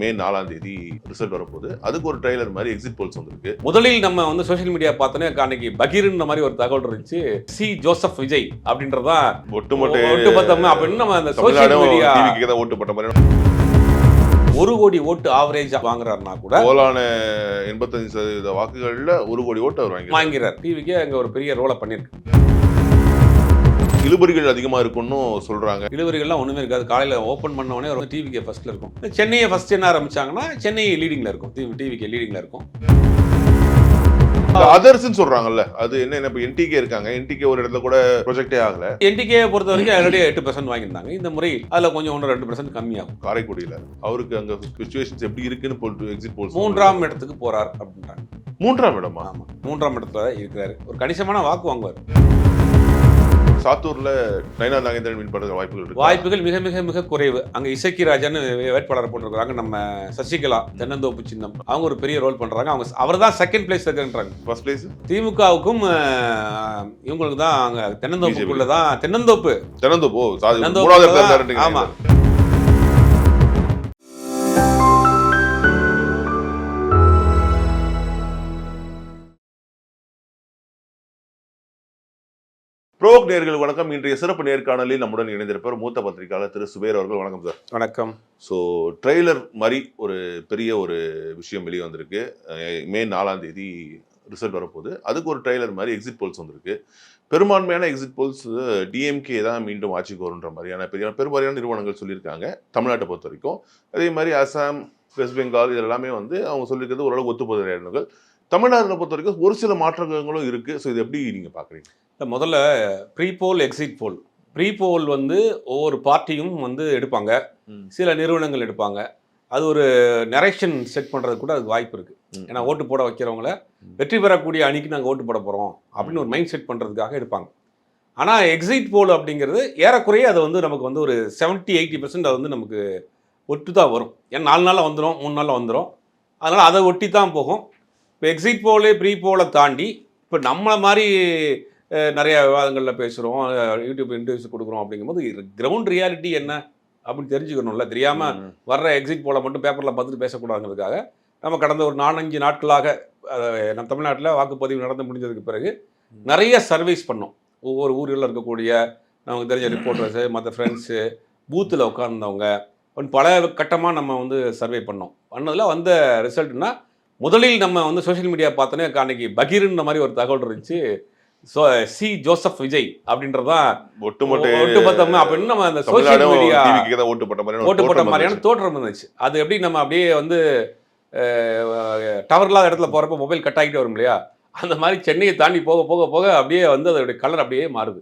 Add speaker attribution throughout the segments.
Speaker 1: மே 4ஆம் தேதி ரிசல்ட் வரப்போகுது. அதுக்கு ஒரு ட்ரெய்லர் மாதிரி எக்ஸிட் போல்ஸ் வந்திருக்கு.
Speaker 2: முதலில் நம்ம வந்து சோஷியல் மீடியா பார்த்தோன்னே அன்னைக்கு பகீர்ன்ற மாதிரி ஒரு தகவல் இருந்துச்சு. சி ஜோசப் விஜய் அப்படின்றதான் ஒட்டுமொத்த அப்படின்னு நம்ம அந்த சோஷியல் மீடியா
Speaker 1: டிவிக்கு தான் ஓட்டு போட்ட மாதிரி
Speaker 2: 1 கோடி ஓட்டு ஆவரேஜ் வாங்குறாருன்னா கூட
Speaker 1: போலான 85% வாக்குகள்ல 1 கோடி ஓட்டு அவர்
Speaker 2: வாங்கிறார். டிவிக்கு அங்க ஒரு பெரிய ரோலை பண்ணிருக்கு.
Speaker 1: இழுபறிகள் அதிகமா இருக்குன்னு சொல்றாங்க.
Speaker 2: இழுபறிகள்லாம் ஒண்ணுமே இருக்காது. காலையில ஓபன் பண்ண உடனே ஒரு டிவிக்கு ஃபர்ஸ்ட்ல இருக்கும். சென்னையை ஃபர்ஸ்ட் என்ன ஆரம்பிச்சாங்கன்னா சென்னை லீடிங்ல இருக்கும். டிவிக்கு லீடிங்ல இருக்கும்.
Speaker 1: அதர்ஸ்ன்னு சொல்றாங்கல்ல, அது என்ன இப்ப என்டிகே இருக்காங்க. என்டிகே ஒரு இடத்துல கூட ப்ரொஜெக்டே ஆகல.
Speaker 2: என்டிகே பொறுத்த வரைக்கும் ஆல்ரெடி 8% வாங்கியிருந்தாங்க. இந்த முறை அதுல கொஞ்சம் 1-2% கம்மியாகும்.
Speaker 1: காரைக்குடியில அவருக்கு அங்க சிச்சுவேஷன்ஸ் எப்படி இருக்குன்னு போட்டு எக்ஸிட் போல்ஸ்
Speaker 2: 3ஆம் இடத்துக்கு போறார் அப்படின்றாங்க.
Speaker 1: 3ஆம் இடமா?
Speaker 2: ஆமா, 3ஆம் இடத்துல இருக்கிறாரு. ஒரு கணிசமான வாக்கு வாங்குவார்.
Speaker 1: சாத்தூர்ல நயனா நாகேந்திரன் வின் பண்ற
Speaker 2: வாய்ப்புகள் மிக மிக மிக குறைவு. அங்க இசக்கி ராஜன் வேட்பாளர் போட்டிருக்காங்க. நம்ம சசிகலா தென்னந்தோப்பு சின்னம் அவங்க ஒரு பெரிய ரோல் பண்றாங்க. அவங்க அவர் தான் செகண்ட் பிளேஸ் இருக்குன்றாங்க.
Speaker 1: ஃபர்ஸ்ட் பிளேஸ்
Speaker 2: திமுகவுக்கும் இவங்களுக்கு தான் அங்க தென்னந்தோப்புக்குள்ள தான் தென்னந்தோப்பு. ஆமா,
Speaker 1: ப்ரோக் நேயர்களுக்கு வணக்கம். இன்றைய சிறப்பு நேர்காணலில் நம்முடன் இணைந்திருப்பார் மூத்த பத்திரிகையாளர் திரு சுபேர் அவர்கள். வணக்கம் சார்.
Speaker 2: வணக்கம்.
Speaker 1: ஸோ ட்ரெய்லர் மாதிரி ஒரு பெரிய ஒரு விஷயம் வெளியே வந்திருக்கு. மே 4ஆம் தேதி ரிசல்ட் வரப்போகுது. அதுக்கு ஒரு ட்ரெய்லர் மாதிரி எக்ஸிட் போல்ஸ் வந்திருக்கு. பெரும்பான்மையான எக்ஸிட் போல்ஸ் டிஎம்கே தான் மீண்டும் ஆட்சிக்கு வருன்ற மாதிரியான பெரும்பாலான நிறுவனங்கள் சொல்லியிருக்காங்க தமிழ்நாட்டை பொறுத்த வரைக்கும். அதே மாதிரி அசாம், வெஸ்ட் பெங்கால் இது எல்லாமே அவங்க சொல்லியிருக்கிறது ஓரளவு ஒத்துப்போகிற இடங்கள். தமிழ்நாட்டில் பொறுத்த வரைக்கும் ஒரு சில மாற்றங்களும் இருக்கு. ஸோ இது எப்படி நீங்க பாக்குறீங்க?
Speaker 2: முதல்ல pre poll exit poll. Pre poll ஒவ்வொரு பார்ட்டியும் எடுப்பாங்க, சில நிறுவனங்கள் எடுப்பாங்க. அது ஒரு நரேஷன் செட் பண்ணுறது கூட அதுக்கு வாய்ப்பு இருக்குது. ஏன்னா ஓட்டு போட வைக்கிறவங்கள வெற்றி பெறக்கூடிய அணிக்கு நாங்கள் ஓட்டு போட போகிறோம் அப்படின்னு ஒரு மைண்ட் செட் பண்ணுறதுக்காக எடுப்பாங்க. ஆனால் எக்ஸிட் போல் அப்படிங்கிறது ஏறக்குறைய அது நமக்கு ஒரு 70-80% அது நமக்கு ஒட்டு தான் வரும். ஏன்னா 4 நாளில் வந்துடும், 3 நாளில் வந்துடும். அதனால் அதை ஒட்டி தான் போகும். இப்போ எக்ஸிட் போலே ப்ரீ போலை தாண்டி இப்போ நம்மளை மாதிரி நிறைய விவாதங்களில் பேசுகிறோம், யூடியூப் இன்டர்வியூஸ் கொடுக்குறோம். அப்படிங்கும்போது கிரவுண்ட் ரியாலிட்டி என்ன அப்படின்னு தெரிஞ்சுக்கணும்ல. தெரியாமல் வர்ற எக்ஸிட் போல மட்டும் பேப்பரில் பார்த்துட்டு பேசக்கூடாதுங்கிறதுக்காக நம்ம கடந்த ஒரு 4-5 நாட்களாக நம்ம தமிழ்நாட்டில் வாக்குப்பதிவு நடந்து முடிஞ்சதுக்கு பிறகு நிறைய சர்வீஸ் பண்ணோம். ஒவ்வொரு ஊர்களில் இருக்கக்கூடிய நமக்கு தெரிஞ்ச ரிப்போர்ட்டர்ஸு, மற்ற ஃப்ரெண்ட்ஸு, பூத்தில் உட்கார்ந்தவங்க பல கட்டமாக நம்ம சர்வே பண்ணதில் வந்த ரிசல்ட்னா, முதலில் நம்ம சோஷியல் மீடியா பார்த்தோன்னே அன்னைக்கு பகீர்ன்ற மாதிரி ஒரு தகவல் இருந்துச்சு. சி ஜோசப் விஜய் அப்படின்றதான் ஒட்டுமொத்த அப்படின்னு நம்ம அந்த சோஷியல் மீடியா ஓட்டு போட்ட மாதிரியான தோற்றம் இருந்துச்சு. அது எப்படி நம்ம அப்படியே டவர் இல்லாத இடத்துல போறப்ப மொபைல் கட் ஆகிட்டு வரும் இல்லையா, அந்த மாதிரி சென்னையை தாண்டி போக போக போக அப்படியே அதோடைய கலர் அப்படியே மாறுது.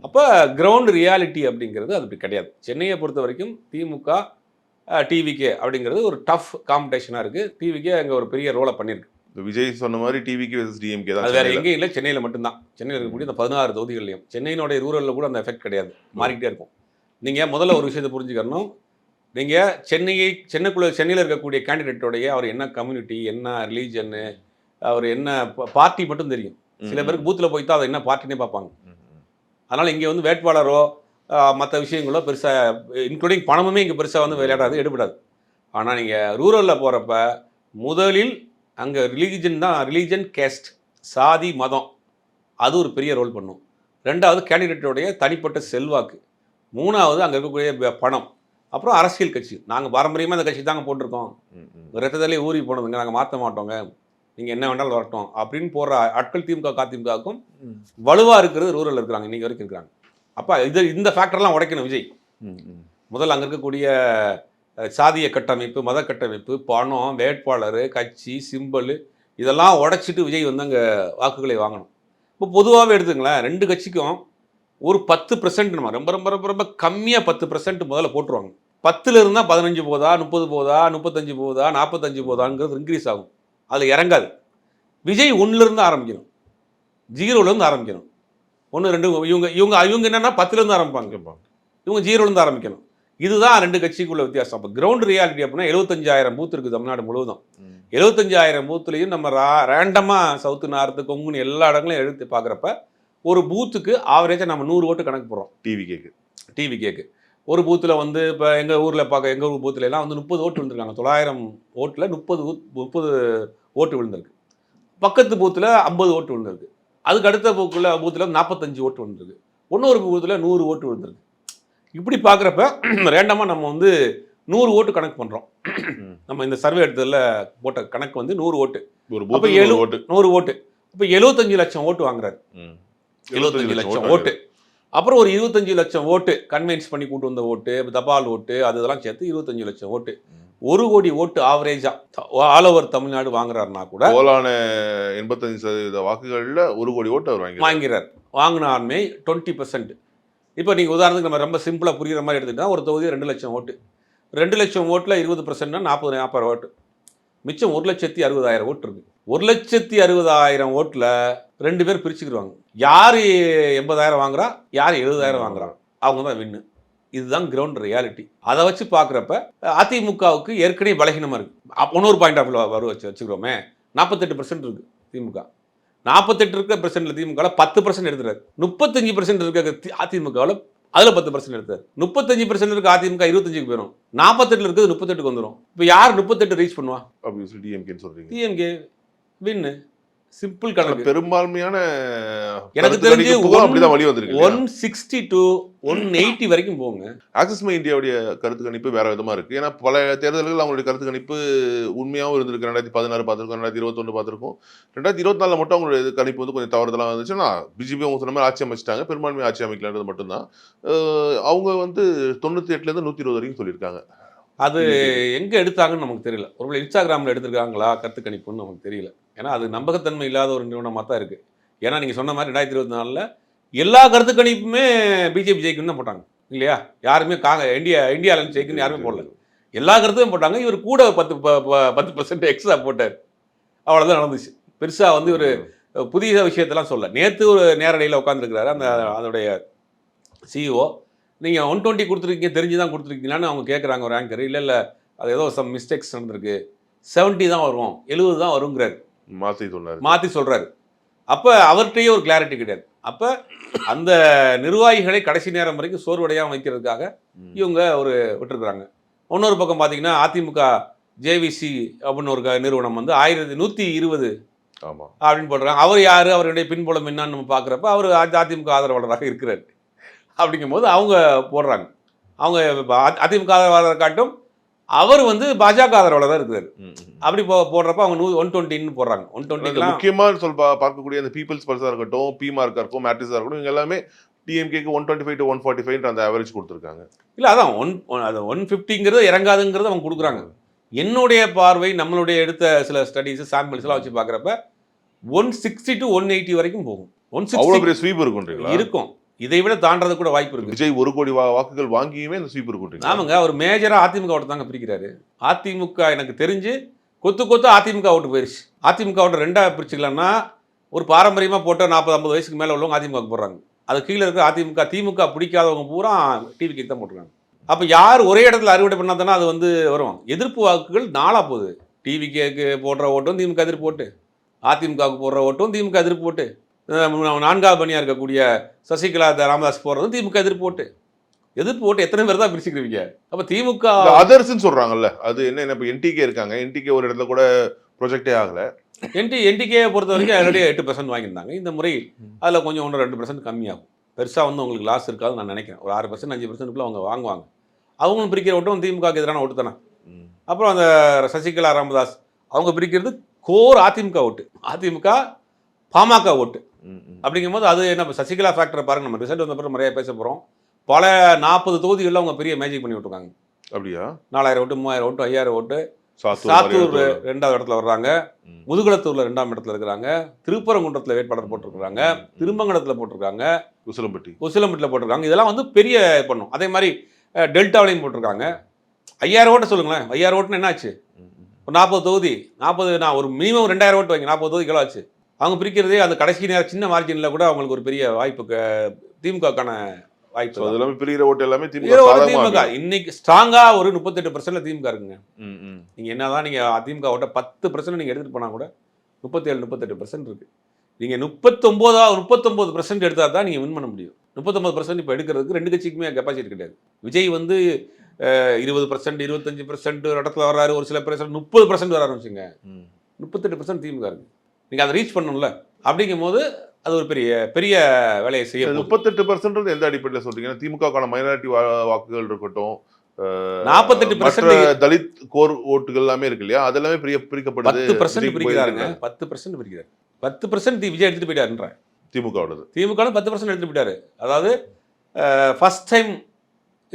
Speaker 2: அப்போ கிரவுண்ட் ரியாலிட்டி அப்படிங்கிறது அது அப்படி கிடையாது. சென்னையை பொறுத்த வரைக்கும் திமுக டிவிகே அப்படிங்கிறது ஒரு டஃப் காம்படிஷனாக இருக்குது. டிவிக்கே அங்கே ஒரு பெரிய ரோலை பண்ணியிருக்கு.
Speaker 1: விஜய் சொன்ன மாதிரி டிவிக்கு வெர்சஸ் டிஎம்கே தான்.
Speaker 2: அது வேற எங்கேயும் இல்லை, சென்னையில் மட்டும்தான். சென்னையில் இருக்கக்கூடிய அந்த 16 தொகுதிகள்லையும் சென்னையினுடைய ரூரலில் கூட அந்த எஃபெக்ட் கிடையாது, மாறிக்கிட்டே இருக்கும். நீங்கள் முதல்ல ஒரு விஷயத்தை புரிஞ்சுக்கணும். நீங்கள் சென்னையில் இருக்கக்கூடிய கேண்டிடேட்டோடைய அவர் என்ன கம்யூனிட்டி, என்ன ரிலீஜன்னு, அவர் என்ன பார்ட்டி மட்டும் தெரியும். சில பேருக்கு பூத்தில் போய் தான் அதை என்ன பார்ட்டினே பார்ப்பாங்க. அதனால் இங்கே வேட்பாளரோ மற்ற விஷயங்களோ பெருசாக, இன்க்ளூடிங் பணமுமே இங்கே பெருசாக விளையாடாது, எடுபடாது. ஆனால் நீங்கள் ரூரலில் போகிறப்ப முதலில் அங்கே ரிலீஜன் கேஸ்ட், சாதி, மதம், அது ஒரு பெரிய ரோல் பண்ணும். 2வது கேண்டிடேட்டோடைய தனிப்பட்ட செல்வாக்கு. 3வது அங்கே இருக்கக்கூடிய பணம். அப்புறம் அரசியல் கட்சி. நாங்கள் பாரம்பரியமாக அந்த கட்சி தாங்க போட்டிருக்கோம், ரத்தத்திலே ஊறி போனதுங்க, நாங்கள் மாற்ற மாட்டோங்க, நீங்கள் என்ன வேணாலும் வரட்டும் அப்படின்னு போடுற ஆட்கள் திமுக அதிமுகவுக்கும் வலுவாக இருக்கிறது ரூரலில் இருக்கிறாங்க, இன்றைக்கி வரைக்கும் இருக்கிறாங்க. அப்போ இந்த ஃபேக்டர்லாம் உடைக்கணும் விஜய். முதல்ல அங்கே இருக்கக்கூடிய சாதிய கட்டமைப்பு, மத கட்டமைப்பு, பணம், வேட்பாளர், கட்சி, சிம்பிள் இதெல்லாம் உடைச்சிட்டு விஜய் அங்கே வாக்குகளை வாங்கணும். இப்போ பொதுவாகவே எடுத்துங்களேன், 2 கட்சிக்கும் ஒரு 10% நம்ம ரொம்ப ரொம்ப ரொம்ப ரொம்ப கம்மியாக 10% முதல்ல போட்டுருவாங்க. 10ல் இருந்தால் 15 போதா, 30 போதா, 35 போதா, 45 போதாங்கிறது இன்க்ரீஸ் ஆகும். அதில் இறங்காது. விஜய் 1லேருந்து ஆரம்பிக்கணும், 0லேருந்து ஆரம்பிக்கணும். 1, 2 இவங்க என்னன்னா 10லேருந்து ஆரம்பிப்பாங்க, இவங்க 0லேருந்து ஆரம்பிக்கணும். இதுதான் 2 கட்சிக்குள்ள வித்தியாசம். அப்போ கிரவுண்ட் ரியாலிட்டி அப்படின்னா 75,000 பூத் இருக்குது தமிழ்நாடு முழுவதும். 75,000 பூத்துலையும் நம்ம ரேண்டமாக சவுத்து, நார்த்து, கொங்குன்னு எல்லா இடங்களையும் எடுத்து பார்க்குறப்ப ஒரு பூத்துக்கு ஆவரேஜாக நம்ம 100 ஓட்டு கணக்கு போடுறோம். டிவிகேக்கு ஒரு பூத்தில் வந்து இப்போ எங்கள் ஊரில் எங்கள் ஊர் பூத்துல எல்லாம் வந்து 30 ஓட்டு விழுந்திருக்காங்க. 900 ஓட்டில் 30 ஓட்டு விழுந்திருக்கு. பக்கத்து பூத்தில் 50 ஓட்டு விழுந்திருக்கு. அதுக்கு அடுத்த பூத்தில் 45 ஓட்டு விழுந்திருக்கு. இன்னொரு பூத்தில் 100 ஓட்டு விழுந்திருக்கு. இப்படி பார்க்குறப்ப ரேண்டமாக நம்ம வந்து 100 ஓட்டு கணக்கு பண்ணுறோம். நம்ம இந்த சர்வே எடுத்ததில் போட்ட கணக்கு வந்து 100 ஓட்டு.
Speaker 1: ஒரு
Speaker 2: அப்போ
Speaker 1: பூத்துக்கு 100 ஓட்டு.
Speaker 2: 100 ஓட்டு. இப்போ 75 லட்சம் ஓட்டு வாங்குறாரு. 75 லட்சம் ஓட்டு. அப்புறம் ஒரு 25 லட்சம் ஓட்டு கன்வின்ஸ் பண்ணி கூட்டு வந்த ஓட்டு, தபால் ஓட்டு, அதெல்லாம் சேர்த்து 25 லட்சம் ஓட்டு. 1 கோடி ஓட்டு ஆவரேஜா ஆல் ஓவர் தமிழ்நாடு வாங்குறாருன்னா கூட
Speaker 1: போலான 85% வாக்குகள்ல 1 கோடி ஓட்டு அவர்
Speaker 2: வாங்கிறார். வாங்கினாருமே 20%. இப்போ நீங்கள் உதாரணத்துக்கு நம்ம ரொம்ப சிம்பிளாக புரியுற மாதிரி எடுத்துக்கிட்டா ஒரு தொகுதி 2 லட்சம் ஓட்டு. 2 லட்சம் ஓட்டில் 20%னா 40 ஓட்டு. மிச்சம் 1,60,000 ஓட்டு இருக்கு. 1,60,000 ஓட்டில் 2 பேர் பிரிச்சுக்கிடுவாங்க. யார் 80,000 வாங்குறா, யார் 70,000 வாங்குறா, அவங்க தான் வின்னு. இதுதான் கிரவுண்ட் ரியாலிட்டி. அதை வச்சு பார்க்குறப்ப அதிமுகவுக்கு ஏற்கனவே பலகீனமாக இருக்குது. இன்னொரு பாயிண்ட் ஆஃப் வியூ வச்சுக்கிறோமே, 48% இருக்குது திமுக. 48 இருக்க பெர்சென்ட்ல திமுக 10% எடுத்துறாரு. 35% இருக்க அதிமுகவில் அதில் 10% எடுத்தார். 35% இருக்க அதிமுக 25க்கு போயிடும். 48 இருக்கிறது 38க்கு வந்துடும். இப்போ யார் 38 ரீச் பண்ணுவா?
Speaker 1: டிஎம்கேன்னு சொல்றீங்க.
Speaker 2: டிஎம்கே வின்னு. சிம்பிள் கணக்கு.
Speaker 1: பெரும்பான்மையான
Speaker 2: எனக்கு தெரிஞ்சு
Speaker 1: அப்படிதான் வழி வந்திருக்கு.
Speaker 2: 160 to 180 வரைக்கும் போங்க.
Speaker 1: ஆக்சிஸ் மை இந்தியாவுடைய கருத்து கணிப்பு வேற விதமா இருக்கு. ஏன்னா பல தேர்தல்கள் அவங்களுடைய கருத்து கணிப்பு உண்மையாகவும் இருந்திருக்கு. 2016 பார்த்திருக்கோம், 2021 பார்த்திருக்கோம். 2024 மட்டும் அவங்களுடைய கணிப்பு வந்து கொஞ்சம் தவறுதலா வந்துச்சுன்னா பிஜேபி அவங்க சொன்ன மாதிரி ஆட்சி அமைச்சிட்டாங்க. பெரும்பான்மை ஆட்சி அமைக்கலன்றது மட்டும்தான். அவங்க வந்து 98ல இருந்து 120 வரைக்கும் சொல்லியிருக்காங்க.
Speaker 2: அது எங்க எடுத்தாங்கன்னு நமக்கு தெரியல. ஒருவேளை இன்ஸ்டாகிராமில் எடுத்திருக்காங்களா கருத்து கணிப்புன்னு நமக்கு தெரியல. ஏன்னா அது நம்பகத்தன்மை இல்லாத ஒரு நிறுவனமாக தான் இருக்குது. ஏன்னா நீங்கள் சொன்ன மாதிரி 2024 எல்லா கருத்து கணிப்புமே பிஜேபி ஜெயிக்குன்னு தான் போட்டாங்க இல்லையா? யாருமே இந்தியாவில் ஜெயிக்குன்னு யாருமே போடல. எல்லா கருத்துமே போட்டாங்க. இவர் கூட 10% எக்ஸ்ட்ரா போட்டார். அவ்வளோதான் நடந்துச்சு. பெருசாக வந்து ஒரு புதிய விஷயத்தெல்லாம் சொல்ல. நேற்று ஒரு நேரடியில் உட்காந்துருக்கிறாரு அதோடைய சிஇஓ. நீங்கள் 120 கொடுத்துருக்கீங்க, தெரிஞ்சு தான் கொடுத்துருக்கீங்களான்னு அவங்க கேட்குறாங்க ஒரு ஆங்கர். இல்லை அது ஏதோ சம் மிஸ்டேக்ஸ் நடந்திருக்கு, 70 தான் வரும், 70 தான் வருங்கிறார். மாற்றி சொல்கிறாரு. அப்போ அவர்கிட்டயே ஒரு கிளாரிட்டி கிடையாது. அப்போ அந்த நிர்வாகிகளை கடைசி நேரம் வரைக்கும் சோர்வடையாமல் வைக்கிறதுக்காக இவங்க ஒரு விட்டுருக்குறாங்க. இன்னொரு பக்கம் பார்த்தீங்கன்னா அதிமுக ஜேவிசி அப்படின்னு ஒரு நிறுவனம் வந்து 1120 அப்படின்னு போடுறாங்க. அவர் யார், அவருடைய பின்புலம் என்னன்னு நம்ம பார்க்குறப்ப அவர் அதிமுக ஆதரவாளராக இருக்கிறார். அப்படிங்கும்போது அவங்க போடுறாங்க. அவங்க அதிமுக ஆதரவாளர் காட்டும் அவர் வந்து பாஜக ஆதரவாளர் தான் இருக்கிறாரு. அப்படி போடுறப்ப அவங்க 120 போடுறாங்க. 120
Speaker 1: முக்கியமாக பார்க்கக்கூடிய அந்த பீப்புள்ஸ் பல்ஸாக இருக்கட்டும், பிமார்க்காக இருக்கும், மேட்ரிஸாக இருக்கட்டும், இவங்க எல்லாமே டிஎம்கேக்கு 125 to 145 அந்த ஆவரேஜ் கொடுத்துருக்காங்க. இல்லை அதான் 150ங்கிறது இறங்காதுங்கிறது அவங்க கொடுக்குறாங்க. என்னுடைய பார்வை நம்மளுடைய எடுத்த சில ஸ்டடீஸ் சாம்பிள்ஸ் எல்லாம் வச்சு பார்க்குறப்ப 160 to 180 வரைக்கும் போகும். 160 ஸ்வீப் இருக்கும்.
Speaker 2: இதை விட தாண்டது கூட வாய்ப்பு இருக்கு.
Speaker 1: விஜய் 1 கோடி வாக்குகள் வாங்கியுமே இந்த ஸ்வீப் இருக்கும்.
Speaker 2: ஆமாங்க, அவர் மேஜரா அதிமுக ஓட்டு தாங்க பிரிக்கிறாரு. அதிமுக எனக்கு தெரிஞ்சு கொத்து அதிமுக ஓட்டு போயிருச்சு. அதிமுக ஓட்டு 2ஆ பிரிச்சுக்கலாம்னா ஒரு பாரம்பரியமாக போட்ட 40-50 வயசுக்கு மேலே உள்ளவங்க அதிமுக போடுறாங்க. அது கீழே இருக்க திமுக பிடிக்காதவங்க பூரா டிவிக்கு தான் போட்டுருக்காங்க. அப்போ யார் ஒரே இடத்துல அறுவடை பண்ணாதானே அது வந்து வரும். எதிர்ப்பு வாக்குகள் 4ஆ போகுது. டிவிக்கு போடுற ஓட்டும் திமுக எதிர்ப்பு ஓட்டு, அதிமுகவுக்கு போடுற ஓட்டும் திமுக எதிர்ப்பு ஓட்டு, 4ஆவது பணியாக இருக்கக்கூடிய சசிகலா ராமதாஸ் போடுறதும் திமுக எதிர்ப்பு ஓட்டு எத்தனை பேர் தான் பிரிச்சுக்கிறீங்க? அப்போ திமுக
Speaker 1: அதர்ஸ்ன்னு சொல்றாங்கல்ல, அது என்ன இப்போ என்டிகே இருக்காங்க. என்டிகே ஒரு இடத்துல கூட ப்ரொஜெக்டே ஆகலை.
Speaker 2: என்டிகே பொறுத்த வரைக்கும் ஆல்ரெடி 8% வாங்கியிருந்தாங்க. இந்த முறை அதில் கொஞ்சம் 1-2% கம்மியாகும். பெருசாக வந்து உங்களுக்கு லாஸ் இருக்காது நான் நினைக்கிறேன். ஒரு 6% 5%க்குள்ள அவங்க வாங்குவாங்க. அவங்களும் பிரிக்கிற ஓட்டும் திமுகவுக்கு எதிரான ஓட்டு தானே. அப்புறம் அந்த சசிகலா ராமதாஸ் அவங்க பிரிக்கிறது கோர் அதிமுக ஓட்டு, அதிமுக பாமக ஓட்டு. அப்படிங்கும்போது அது என்ன சசிகலா ஃபேக்டரை பாருங்க. நம்ம ரிசல்ட் வந்த பிறகு நிறைய பேச போகிறோம். பல 40 தொகுதிகளில் அவங்க பெரிய மேஜிக் பண்ணி விட்டுருக்காங்க.
Speaker 1: அப்படியா?
Speaker 2: 4000 ஓட்டு, 3000 ஓட்டு, 5000 ஓட்டு. சாத்தூர் 2வது இடத்துல வர்றாங்க, முதுகுளத்தூர்ல 2ஆம் இடத்துல இருக்கிறாங்க, திருப்பரங்குன்றத்தில் வேட்பாளர் போட்டிருக்கிறாங்க, திருமங்கலத்தில் போட்டிருக்காங்க, உசிலம்பட்டியில் போட்டிருக்காங்க. இதெல்லாம் வந்து பெரிய பண்ணும். அதே மாதிரி டெல்டாவிலையும் போட்டிருக்காங்க. 5000 ஓட்டு சொல்லுங்களேன். 5000 ஓட்டுன்னு என்ன ஆச்சு? ஒரு 40 தொகுதி, 40 நான் ஒரு மினிமம் 2000 ஓட்டு வாங்கி 40 தொகுதி ஆச்சு. அவங்க பிரிக்கிறதே அந்த கடைசி நேரம் சின்ன மார்ஜினில் கூட அவங்களுக்கு ஒரு பெரிய வாய்ப்பு திமுகக்கான வாய்ப்பு.
Speaker 1: எல்லாமே பிரிகிற ஓட்டு எல்லாமே திமுக.
Speaker 2: இன்னைக்கு ஸ்ட்ராங்கா ஒரு 38% திமுக இருக்குங்க. நீங்க என்னதான் நீங்க அதிமுக ஓட்ட 10% நீங்க எடுத்துட்டு போனா கூட 37-38% இருக்கு. நீங்க 39% எடுத்தா தான் நீங்க வின் பண்ண முடியும். 39% இப்போ எடுக்கிறதுக்கு 2 கட்சிக்குமே கெப்பாசிட்டி கிடையாது. விஜய் வந்து 20%, 25% ஒரு இடத்துல வர்றாரு, ஒரு சில பிரச்சனை 30% வராருன்னு வச்சுங்க. 38% திமுக இருக்கு. நீங்க அதை ரீச் பண்ணணும்ல. அப்படிங்கும்போது அது ஒரு பெரிய பெரிய வேலையை செய்ய போகுது.
Speaker 1: 38% எந்த அடிப்படையில் சொல்றீங்க? திமுகவுக்கான மைனாரிட்டி வாக்குகள் இருக்கட்டும்,
Speaker 2: 48%
Speaker 1: மற்ற தலித் கோர் ஓட்டுகள் எல்லாமே இருக்கு இல்லையா, அதெல்லாமே பிரிக்கப்படுது.
Speaker 2: 10% பிரிக்கிறாருங்க. 10% பிரிக்கிறாரு. 10% விஜய் எடுத்துட்டு போயிட்டாருன்றேன்.
Speaker 1: திமுகவோடது
Speaker 2: திமுக 10% எடுத்துட்டு போயிட்டாரு. அதாவது ஃபர்ஸ்ட் டைம்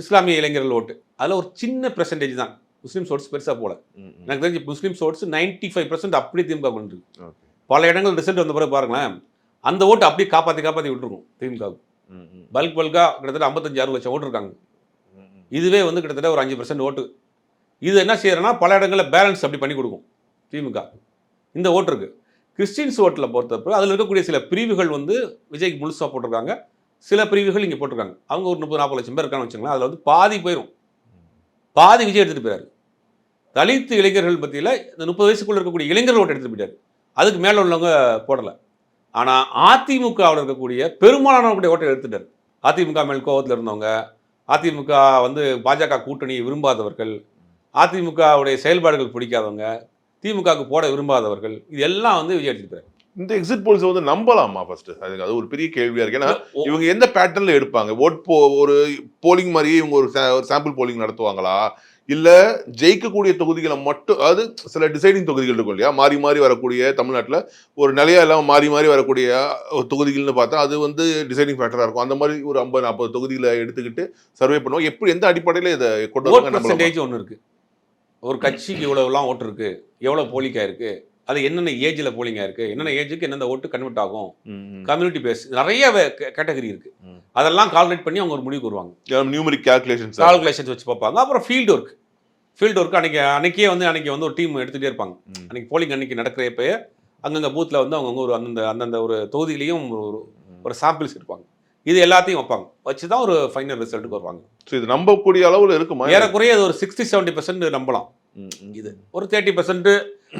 Speaker 2: இஸ்லாமிய இளைஞர்கள் ஓட்டு அதில் ஒரு சின்ன பெர்சன்டேஜ் தான். முஸ்லீம் ஓட்ஸ் பெருசாக போல. எனக்கு தெரிஞ்சு முஸ்லீம் ஓட்ஸ் 95% அப்படியே திமுக கொண்டு. பல இடங்கள் ரிசல்ட் வந்த பிறகு பாருங்களேன், அந்த ஓட்டு அப்படியே காப்பாற்றி விட்டுருக்கும் திமுகவுக்கு. பல்கா கிட்டத்தட்ட 55-60 லட்சம் ஓட்டு இருக்காங்க. இதுவே வந்து கிட்டத்தட்ட ஒரு 5% ஓட்டு. இது என்ன செய்யறதுன்னா பல இடங்களில் பேலன்ஸ் அப்படி பண்ணி கொடுக்கும் திமுக. இந்த ஓட்டு இருக்கு. கிறிஸ்டின்ஸ் ஓட்டில் பொறுத்தப்போ அதில் இருக்கக்கூடிய சில பிரிவுகள் வந்து விஜய்க்கு முழுசாக போட்டிருக்காங்க. சில பிரிவுகள் இங்கே போட்டிருக்காங்க. அவங்க ஒரு 30-40 லட்சம் பேர் இருக்கான்னு வச்சுங்களேன். அதில் வந்து பாதி போயிடும். பாதி விஜய் எடுத்துகிட்டு போயிடாரு. தலித் இளைஞர்கள் பற்றியில் இந்த 30 வயசுக்குள்ள இருக்கக்கூடிய இளைஞர்கள் ஓட்டு எடுத்துகிட்டு போயிட்டார். அதுக்கு மேலே உள்ளவங்க போடலை. ஆனால் அதிமுகவில் இருக்கக்கூடிய பெரும்பாலானவங்களுடைய ஓட்டை எடுத்துட்டார். அதிமுக மேல் கோபத்தில் இருந்தவங்க, அதிமுக வந்து பாஜக கூட்டணியை விரும்பாதவர்கள், அதிமுகவுடைய செயல்பாடுகள் பிடிக்காதவங்க, திமுகவுக்கு போட விரும்பாதவர்கள், இது எல்லாம் வந்து விஜய் எடுத்துட்டார்.
Speaker 1: இந்த எக்ஸிட் போல்ஸ் வந்து நம்பலாமா? ஃபர்ஸ்ட் அது ஒரு பெரிய கேள்வியா இருக்கு. ஏன்னா இவங்க எந்த பேட்டர்ன்ல எடுப்பாங்க? ஒரு போலிங் மாதிரியே இவங்க ஒரு சாம்பிள் போலிங் நடத்துவாங்களா, இல்ல ஜெயிக்கக்கூடிய தொகுதிகளை மட்டும், அதாவது சில டிசைடிங் தொகுதிகள் இருக்கும் இல்லையா, மாறி மாறி வரக்கூடிய தமிழ்நாட்டில் ஒரு நிலையா இல்லாமல் மாறி மாறி வரக்கூடிய தொகுதிகள்னு பார்த்தா அது வந்து டிசைடிங் ஃபேக்டரா இருக்கும். அந்த மாதிரி ஒரு 50-40 தொகுதிகளை எடுத்துக்கிட்டு சர்வே பண்ணுவோம். எப்படி எந்த அடிப்படையில் இதை கொண்டு
Speaker 2: பர்சன்டேஜ் ஒன்று இருக்கு. ஒரு கட்சிக்கு இவ்வளவுலாம் ஓட்டு இருக்கு, எவ்வளவு போலிங்கா இருக்கு, அது என்னென்ன ஏஜில் போலிங் ஆயிருக்கு, என்னென்ன ஏஜுக்கு என்னென்ன ஓட்டு கன்வெர்ட் ஆகும், கம்யூனிட்டி பேஸ் நிறைய கேட்டகரி இருக்கு. அதெல்லாம் கால்குலேட் பண்ணி அவங்க ஒரு முடிவுக்கு வருவாங்க.
Speaker 1: நியூமரிக் கால்குலேஷன்ஸ்
Speaker 2: வச்சு பார்ப்பாங்க. அப்புறம் ஃபீல்டு ஒர்க் அன்னைக்கே வந்து ஒரு டீம் எடுத்துகிட்டே இருப்பாங்க. அன்னைக்கு போலிங் அன்னைக்கு நடக்கிறப்ப அங்கங்கே பூத்தில் வந்து அவங்க ஒரு அந்தந்த ஒரு தொகுதியிலையும் ஒரு சாம்பிள்ஸ் இருப்பாங்க. இது எல்லாத்தையும் வைப்பாங்க. வச்சு தான் ஒரு ஃபைனல் ரிசல்ட்டுக்கு வருவாங்க.
Speaker 1: ஸோ இது நம்பக்கூடிய அளவில் இருக்குமா?
Speaker 2: ஏறக்குறைய அது ஒரு 60-70% நம்பலாம். இது ஒரு 30%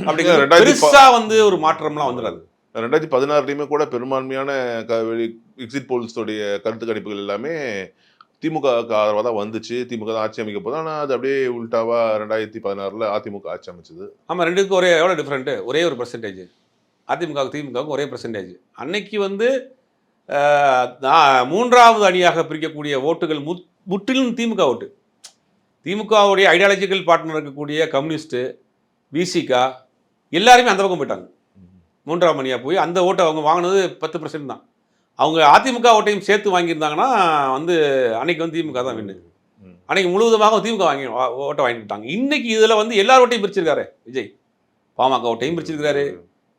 Speaker 2: அப்படிங்கிற பெருசா வந்து ஒரு மாற்றம்லாம் வந்துடாது.
Speaker 1: 2016 கூட பெரும்பான்மையான எக்ஸிட் போல்ஸோடைய கருத்து கணிப்புகள் எல்லாமே திமுகவுக்கு ஆதரவாக தான் வந்துச்சு. திமுக தான் ஆட்சி அமைக்க போது. ஆனால் அது அப்படியே உள்டாவா 2016 அதிமுக ஆட்சி அமைச்சது.
Speaker 2: ஆமாம், ரெண்டுக்கும் எவ்வளோ டிஃப்ரெண்ட்டு? ஒரே ஒரு பர்சன்டேஜ். திமுகவுக்கு ஒரே பர்சன்டேஜ். அன்னைக்கு வந்து மூன்றாவது அணியாக பிரிக்கக்கூடிய ஓட்டுகள் முற்றிலும் திமுக ஓட்டு. திமுகவுடைய ஐடியாலஜிக்கல் பார்ட்னர் இருக்கக்கூடிய கம்யூனிஸ்ட்டு, விசிகா எல்லாருமே அந்த பக்கம் போயிட்டாங்க. மூன்றாம் அணியாக போய் அந்த ஓட்டை அவங்க வாங்கினது 10% தான். அவங்க அதிமுக ஓட்டையும் சேர்த்து வாங்கியிருந்தாங்கன்னா வந்து அன்னைக்கு வந்து திமுக தான் வின்னு. அன்னைக்கு முழுவதுமாக திமுக ஓட்டை வாங்கிட்டாங்க. இன்னைக்கு இதில் வந்து எல்லார் ஓட்டையும் பிரிச்சிருக்காரு விஜய். பாமக ஓட்டையும் பிரிச்சிருக்கிறாரு,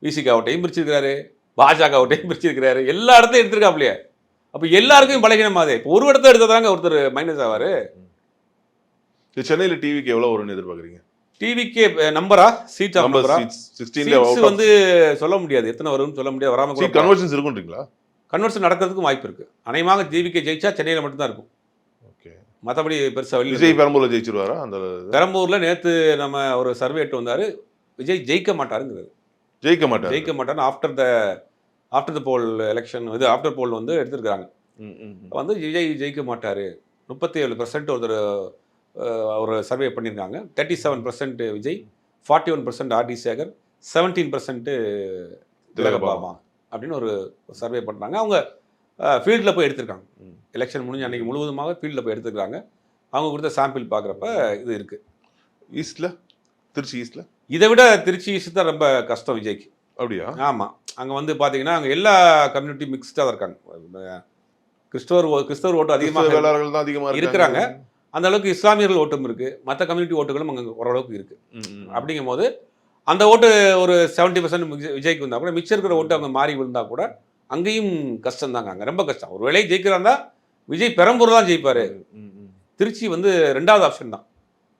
Speaker 2: விசிகா ஓட்டையும் பிரிச்சிருக்கிறாரு, பாஜக ஓட்டையும் பிரிச்சிருக்கிறாரு. எல்லா இடத்தையும் எடுத்திருக்காப்லையே. அப்போ எல்லாருக்கும் பலகீனமாதே. இப்போ ஒரு இடத்த எடுத்ததாங்க ஒருத்தர் மைனஸ் ஆவார்.
Speaker 1: சென்னையில் டிவிக்கு எவ்வளோ வரும்னு எதிர்பார்க்குறீங்க?
Speaker 2: டிவிக்கு நம்பரா சீட் வந்து சொல்ல முடியாது, எத்தனை வரும்னு சொல்ல முடியாது. வராமல் கூட
Speaker 1: கன்வர்ஷன்ஸ் இருக்குன்றீங்களா?
Speaker 2: கன்வர்ஷன் நடக்கிறதுக்கும் வாய்ப்பு இருக்கு. அநேகமாக டிவிக்கு ஜெயிச்சா சென்னையில் மட்டும்தான் இருக்கும். ஓகே, மற்றபடி பெருசாக வெளியே.
Speaker 1: விஜய் பெரம்பூரில் ஜெயிச்சிருவாரா? அந்த
Speaker 2: பெரம்பூரில் நேற்று நம்ம ஒரு சர்வே எட்டு வந்தார். விஜய் ஜெயிக்க மாட்டாருங்கிறது. ஜெயிக்க மாட்டாருன்னு ஆஃப்டர் த போல் எலெக்ஷன் இது ஆஃப்டர் போல் வந்து எடுத்துருக்காங்க. வந்து விஜய் ஜெயிக்க மாட்டார் 37% ஒரு சர்வே பண்ணியிருக்காங்க. 37% விஜய், 41% ஆர்டி சேகர், 17% திலகபாமா அப்படின்னு ஒரு சர்வே பண்ணுறாங்க. அவங்க ஃபீல்டில் போய் எடுத்திருக்காங்க. எலெக்ஷன் முடிஞ்ச அன்றைக்கி முழுவதுமாக ஃபீல்டில் போய் எடுத்துருக்காங்க. அவங்க கொடுத்த சாம்பிள் பார்க்குறப்ப இது இருக்குது.
Speaker 1: ஈஸ்டில், திருச்சி ஈஸ்டில்
Speaker 2: இதை விட திருச்சி ஈஸ்ட் தான் ரொம்ப கஷ்டம் விஜய்க்கு.
Speaker 1: அப்படியா?
Speaker 2: ஆமாம், அங்கே வந்து பார்த்தீங்கன்னா அங்கே எல்லா கம்யூனிட்டி மிக்ஸ்டாக தான் இருக்காங்க. கிறிஸ்தவர் ஓட்டு அதிகமாக இருக்கிறாங்க. அந்த அளவுக்கு இஸ்லாமியர்கள் ஓட்டும் இருக்குது, மற்ற கம்யூனிட்டி ஓட்டுகளும் அங்கே ஓரளவுக்கு இருக்குது. அப்படிங்கும் போது அந்த ஓட்டு ஒரு 70% விஜய்க்கு வந்தால் கூட மிச்சம் இருக்கிற ஓட்டு அவங்க மாறி விழுந்தால் கூட அங்கேயும் கஷ்டம் தாங்க. அங்கே ரொம்ப கஷ்டம். ஒரு வேளை ஜெயிக்கிறாந்தா விஜய் பெரம்பூர் தான் ஜெயிப்பார். திருச்சி வந்து 2வது ஆப்ஷன் தான்.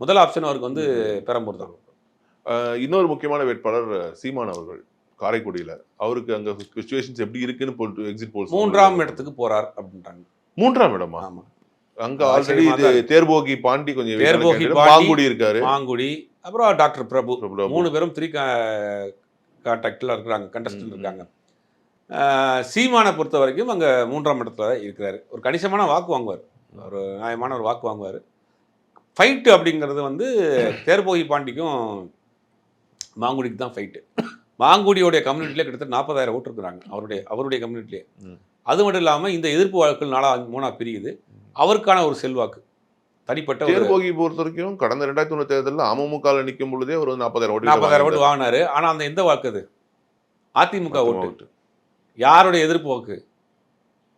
Speaker 2: முதல் ஆப்ஷன் அவருக்கு வந்து பெரம்பூர் தான்.
Speaker 1: இன்னொரு முக்கியமான வேட்பாளர் சீமான் அவர்கள் காரைக்குடியில். அவருக்கு அங்கே சிச்சுவேஷன்ஸ் எப்படி இருக்குன்னு போட்டு எக்ஸிட் போல்ஸ்
Speaker 2: 3ஆம் இடத்துக்கு போகிறார் அப்படின்றாங்க.
Speaker 1: 3ஆம் இடமா?
Speaker 2: ஆமாம்.
Speaker 1: அங்க ஆல்ரெடி தேர்போகி பாண்டி கொஞ்சம் மாங்குடி இருக்காரு, மாங்குடி,
Speaker 2: அப்புறம் டாக்டர் பிரபு 3 பேரும் 3 கான்டாக்டில் இருக்கிறாங்க, கண்டஸ்டன்ட் இருக்காங்க. சீமானை பொறுத்த வரைக்கும் அங்கே 3ஆம் இடத்துல இருக்கிறாரு. ஒரு கணிசமான வாக்கு வாங்குவார், ஒரு நியாயமான ஒரு வாக்கு வாங்குவார். ஃபைட்டு அப்படிங்கிறது வந்து தேர்போகி பாண்டிக்கும் மாங்குடிக்கு தான் ஃபைட்டு. மாங்குடியோடைய கம்யூனிட்டிலே கிட்டத்தட்ட 40,000 ஓட்டு இருக்கிறாங்க அவருடைய கம்யூனிட்டிலே. அது மட்டும் இல்லாமல் இந்த எதிர்ப்பு வாக்குகள் 3ஆக பிரியுது. அவருக்கான ஒரு செல்வாக்கு தனிப்பட்ட
Speaker 1: தேர்போகி பொறுத்த வரைக்கும் கடந்த 2001 தேர்தலில் அமமுக நிற்கும் பொழுதே ஒரு
Speaker 2: 40,000 ஓட்டு வாங்கினாரு. ஆனால் அந்த எந்த வாக்கு அது? அதிமுக ஓட்டு. யாருடைய எதிர்ப்பு வாக்கு?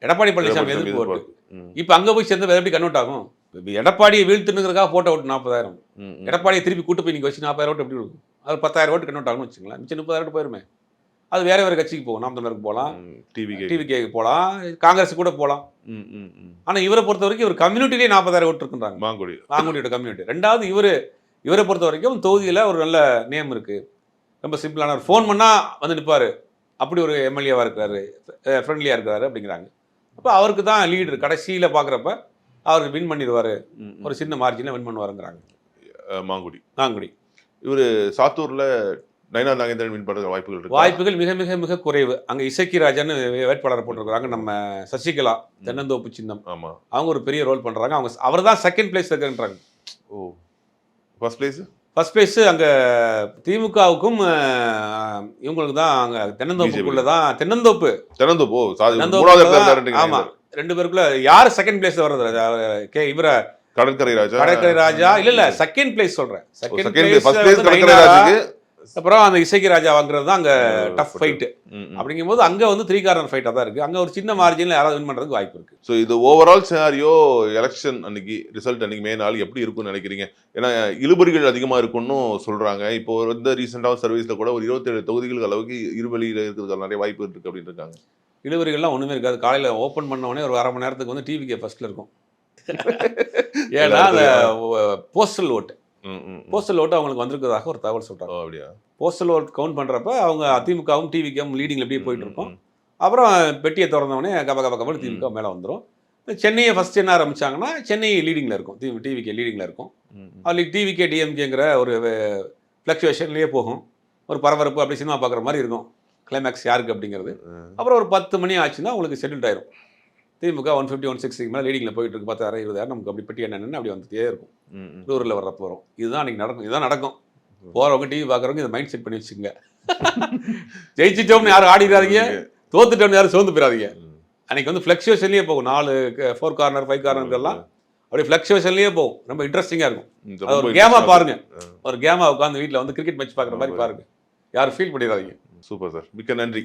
Speaker 2: எடப்பாடி பழனிசாமி எதிர்ப்பு ஓட்டு. இப்போ அங்கே போய் சேர்ந்து எப்படி கன்வெர்ட் ஆகும்? எடப்பாடியை வீழ்த்துனுங்கிறதுக்காக போட்ட ஓட்டு 40,000. எடப்பாடியை திருப்பி கூட்டு போய் நீங்கள் வச்சு 40,000 ஓட்டு எப்படி இருக்கும்? அது 10,000 ஓட்டு கன்வெர்ட் ஆகணும்னு வச்சுங்களேன். மிச்சம் 30,000 ஓட்டு போயிருமே. அது வேற வேறு கட்சிக்கு போகும். நாம் தமிழருக்கு போகலாம், டிவிகேக்கு போகலாம், காங்கிரஸ் கூட போகலாம். ஆனால் இவரை பொறுத்த வரைக்கும் இவர் கம்யூனிட்டிலே 40,000 ஓட்டு இருக்குன்றாங்க, மாங்குடியோட கம்யூனிட்டி. ரெண்டாவது இவரை பொறுத்த வரைக்கும் தொகுதியில் ஒரு நல்ல நேம் இருக்குது. ரொம்ப சிம்பிளான ஒரு ஃபோன் பண்ணால் வந்து நிற்பார். அப்படி ஒரு எம்எல்ஏவாக இருக்கிறாரு, ஃப்ரெண்ட்லியாக இருக்கிறாரு அப்படிங்கிறாங்க. அப்போ அவருக்கு தான் லீடர். கடைசியில் பார்க்குறப்ப அவருக்கு வின் பண்ணிடுவார், ஒரு சின்ன மார்ஜினில் வின் பண்ணுவாருங்கிறாங்க மாங்குடி.
Speaker 1: இவர் சாத்தூரில் நயினார் நாகேந்திரன் வின் பண்ணுற
Speaker 2: வாய்ப்புகள் மிக மிக மிக குறைவு. அங்கே இசக்கி ராஜான்னு வேட்பாளரை போட்டிருக்கிறாங்க. நம்ம சசிகலா தென்னந்தோப்பு சின்னம், அவங்க ஒரு பெரிய ரோல் பண்ணுறாங்க. அவர் தான் செகண்ட் பிளேஸ் இருக்குன்றாங்க.
Speaker 1: ஓ, ஃபர்ஸ்ட்
Speaker 2: பிளேஸ் அங்கே திமுகவுக்கும் இவங்களுக்கு தான். அங்கே தென்னந்தோப்புக்குள்ள தான் தென்னந்தோப்பு. ஆமாம், 2 பேருக்குள்ள யார் செகண்ட் பிளேஸ் வர்றது? இவர கடற்கரை ராஜா இல்ல செகண்ட் பிளேஸ் சொல்றேன். அப்புறம் அந்த இசைக்கு ராஜா வாங்குறது தான் அங்க டஃப் ஃபைட். அப்படிங்கும்போது அங்க வந்து 3 கார்னர் ஃபைட்டா தான் இருக்கு. அங்க ஒரு சின்ன மார்ஜின்ல யாராவது வின் பண்றதுக்கு வாய்ப்பு இருக்கு.
Speaker 1: ஸோ இது ஓவரால் சினாரியோ எலெக்ஷன் அன்னைக்கு ரிசல்ட் அன்னைக்கு மே நாள் எப்படி இருக்கும்னு நினைக்கிறீங்க? ஏன்னா இழுபறிகள் அதிகமா இருக்குன்னு சொல்றாங்க. இப்போ வந்து ரீசெண்டாக சர்வீஸ்ல கூட ஒரு 27 தொகுதிகள் அளவுக்கு இருவெளியில இருக்கிறதுக்கு நிறைய வாய்ப்பு இருக்கு அப்படின்னு இருக்காங்க.
Speaker 2: இழுபறிகள்லாம் ஒண்ணுமே இருக்காது. காலையில ஓப்பன் பண்ண உடனே ஒரு 1/2 மணி நேரத்துக்கு வந்து டிவிகே ஃபர்ஸ்ட்ல இருக்கும். ஏன்னா அந்த போஸ்டல் ஓட்டு அவங்களுக்கு வந்திருக்கிறதாக ஒரு தகவல் சொல்றாங்க.
Speaker 1: அப்படியா?
Speaker 2: போஸ்டல் ஓட் கவுண்ட் பண்றப்ப அவங்க அதிமுகவும் டிவிக்கும் லீடிங்ல எப்படியே போயிட்டு இருக்கோம். அப்புறம் பெட்டியை திறந்தவொடனே கபகபன்னு திமுக மேலே வந்துடும். சென்னையை ஃபர்ஸ்ட் என்ன ஆரம்பிச்சாங்கன்னா சென்னை லீடிங்கில் இருக்கும், டிவிகே லீடிங்கில் இருக்கும். அதுக்கு டிவிகே டிஎம்கேங்கிற ஒரு ஃப்ளக்சுவேஷன்லேயே போகும். ஒரு பரபரப்பு அப்படி சினிமா பார்க்குற மாதிரி இருக்கும். கிளைமேக்ஸ் யாருக்கு அப்படிங்கிறது. அப்புறம் ஒரு 10 மணி ஆச்சுன்னா உங்களுக்கு செட்டில்ட் ஆயிரும். திமுக 150 160 மேலே லீடிங்கில் போயிட்டு இருக்கு. 10,000 20,000 நமக்கு அப்படி பெட்டி என்னென்னு அப்படி வந்துட்டே இருக்கும். ரூரில் வர்றப்போ வரும். இதுதான் அன்றைக்கி நடக்கும். இதுதான் நடக்கும். போகிறவங்க டிவி பார்க்குறவங்க இதை மைண்ட் செட் பண்ணி வச்சுக்கோங்க. ஜெயிச்சிட்டோம்னு யாரும் ஆடிடாதீங்க, தோத்துட்டோம்னு யாரும் சோர்ந்து போயிடாதீங்க. அன்றைக்கி வந்து ஃப்ளக்சுவேஷன்லேயே போகும். 4 கார்னர் 5 கார்னருக்கெல்லாம் அப்படி ஃப்ளக்சுவேஷன்லேயே போகும். ரொம்ப இன்ட்ரெஸ்டிங்காக இருக்கும். அது ஒரு கேமாக பாருங்கள். ஒரு கேமாக உட்காந்து வீட்டில் வந்து கிரிக்கெட் மேட்ச் பார்க்குற மாதிரி பாருங்கள். யாரும் ஃபீல் பண்ணிடாதீங்க.
Speaker 1: சூப்பர் சார், மிக்க நன்றி.